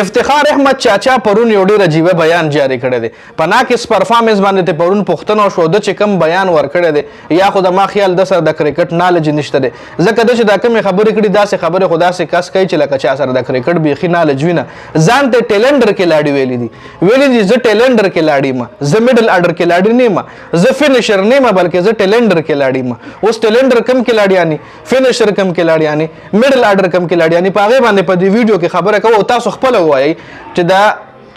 افتخار احمد چاچا پرون یو ډیر عجیبه بیان جاری کړی دی په ناقص پرفارمنس باندې ته پرون پوښتنه وشو د چې کوم بیان ورکړی دی یا خو د ما خیال د سره د کرکټ نالج نشته دی ځکه د چې دا کومې خبرې کړي داسې خبرې خو داسې کس کوي چې لکه چا سره د کرکټ بیخي نالج وي نه ځان ته ټیلنډر کلاډي ویلي دي زه ټیلنډر کلاډي یم زه میډل آرډر کلاډي نه یم زه فینیشر نه یم بلکې زه ټیلنډر کلاډي یم اوس ټیلنډر کم کلاډیانی فینیشر کم کلاډیانی میډل آرډر کم کلاډیانی په هغې باندې په دې ویډیو کې خبره کوو تاسو خپل وایي چې دا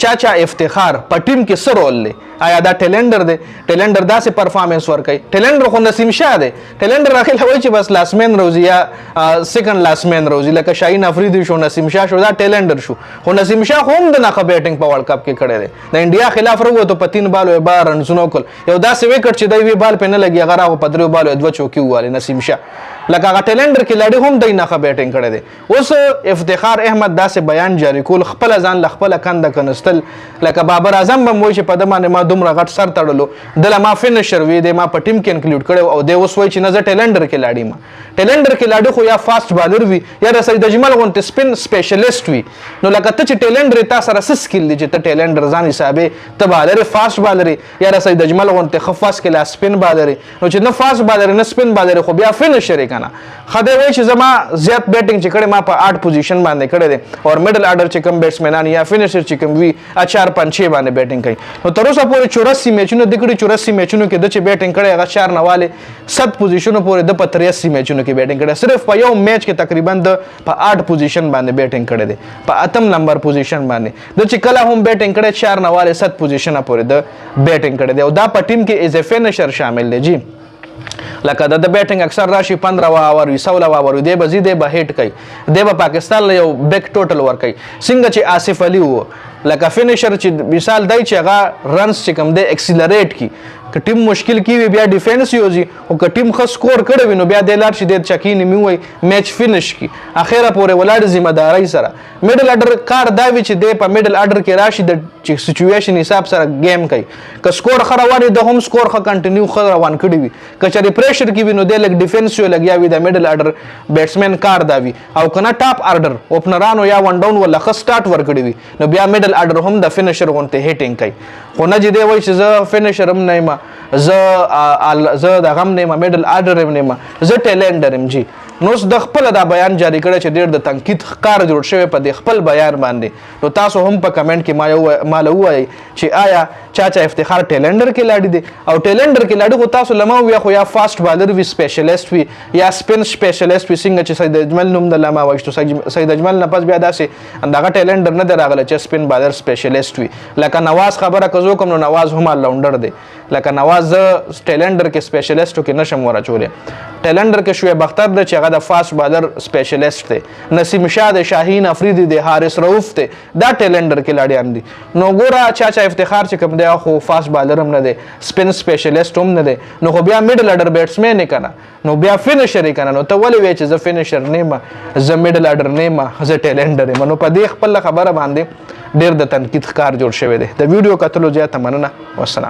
چاچا افتخار په ټیم کې څه رول دی آیا دا ټیلنډر دی ټیلنډر داسې پرفارمنس ورکوي ټیلنډر خو نسیم شاه دی ټیلنډر اخیل وایي چې بس لاسمین روزي یا سیکنډ لاسمین روزي لکه شاهین افریدي شو نسیم شاه شو دا ټیلنډر شو خو نسیم شاه خو هم د نښه بیټنګ په ورلډ کپ کې کړی دی د انډیا خلاف راووتو په 3 بالو 12 رنزونه وکړل یو داسې وکټ چې دی وی بال پې نه لګي هغه راغو په 3 بالو 2 چوکي ووالې نسیم شاه لکه هغه ټیلنډر کلاډي هم دی نښه بیټنګ کړی دی اوس افتخار احمد داسې بیان جاری کول خپله ځان له خپله کنده کنستل لکه بابر اعظم به م وایي چې په ده باندې ما دومره غټ سر تړلو دله ما فینیشر وي دی ما په ټیم کې انکلوډ کړی او دی اوس وایي چې نه زه ټیلنډر کلاډي یم ټیلنډر کلاډي خو یا فاسټ بالر وي یا د سید اجمل غوندې سپین سپیشلیسټ وي نو لکه ته چې ټیلنډر تا سره څه سکیل دی چې ته ټیلنډر ځان حسابې ته بالر فاسټ بالر یا د سید اجمل غوندې ښه فاسټ کلا سپین بالر نو چې نه فاسټ بالر نه سپین بالر خو بیا فینیشر یې که نه ښه دی وایي چې زما زیات بیټنګ چې کړی ما په 8 پوزیشن باندې کړی دی او میډل آرډر چې کوم بیټسمینان یا فینیشر چې کوم وي 4-5 باندې بیټنګ کوي نو تر اوسه پورې 84 میچونه د کړي 84 میچونو کې د چې بیټنګ کړی هغه 4 نواله 7 پوزیشنو پورې د په 83 میچونو کې بیټنګ کړی صرف په یو میچ کې تقریبا د په 8 پوزیشن باندې بیټنګ کړی دی په 8م نمبر پوزیشن باندې د چې کله هم بیټنګ کړی 4 نواله 7 پوزیشن پورې د بیټنګ کړی دی او دا په ټیم کې ایز ا فینیشر شامل دی جی لکه د بیټنګ اکثر راشي 15 اوور 16 اوور دی به زی دی به هیټ کوي دی به پاکستان له یو بیک ټوټل ورکوي څنګه چې آصف علي وو لکه فینیشر چې مثال دی چې هغه رنز چې کوم دی اکسیلریټ کی که ټیم مشکل کی وي بیا ډیفنس یوزي او که ټیم ښه سکور کړی وي نو بیا دی لاړ شي دی چکینې مې وایي میچ فینش کی اخره پورې ولاړ ذمه دارۍ سره میډل آرډر کار دا وي چې دی په میډل آرډر کې راشي د سچویشن حساب سره گیم کوي که سکور ښه روان وي د هم سکور ښه کنټینیو ښه روان کړي وي که چېرې پریشر کې وي نو دی لږ ډیفنس یو لګیا وي د میډل آرډر بیټسمین کار دا وي او که نه ټاپ آرډر اوپنرانو یا ون ډاون ولا ښه سټارټ ورکړي وي نو بیا میډل آرډر هم د فینیشر غوندې هیټینګ کوي خو نه چې دی وایي چې زه فینیشر هم نه یم زه دغه هم نه یم میډل آرډر هم نه یم زه ټیلنډر یم جي نو اوس د خپله دا بیان جاری کړی چې ډېر د تنقید ښکار جوړ شوی په دې خپل بیان باندې نو تاسو هم په کمنټ کې ماله ووایئ چې آیا چاچا افتخار ټیلنډر کلاډي دی او ټیلنډر کلاډي خو تاسو لمه وي خو یا فاسټ بالر وي سپیشلیسټ وي یا سپین سپیشلیسټ وي څنګه چې سید اجمل نوم د لمه وایي سید اجمل نه پس بیا داسې دغه ټیلنډر نه دی راغلی چې سپین بالر سپیشلیسټ وي لکه نواز خبره که زه وکړم نو نواز هم آلراونډر دی لکه نواز زه ټیلنډر کې سپیشلیسټو کې نشم ورچولی ټیلنډر کې شعیب اختر دی چې هغه د فاسټ بالر سپیشلیسټ دی نسیم شاه دی شاهین افریدي دی حارث رؤوف دی دا ټیلنډر کلاډیان دي نو ګوره چاچا افتخار چې کوم دی خو فاسټ بالر هم نه دی سپین سپیشلیسټ هم نه دی نو خو بیا میډل آرډر بیټسمین یې که نه نو بیا فینیشر یې که نه نو ته ولې وایې چې زه فینیشر نه یم زه میډل آرډر نه یم زه ټیلنډر یم نو په دې خپله خبره باندې ډېر د تنقید ښکار جوړ شوی دی د ویډیو کتلو زیاته مننه والسلام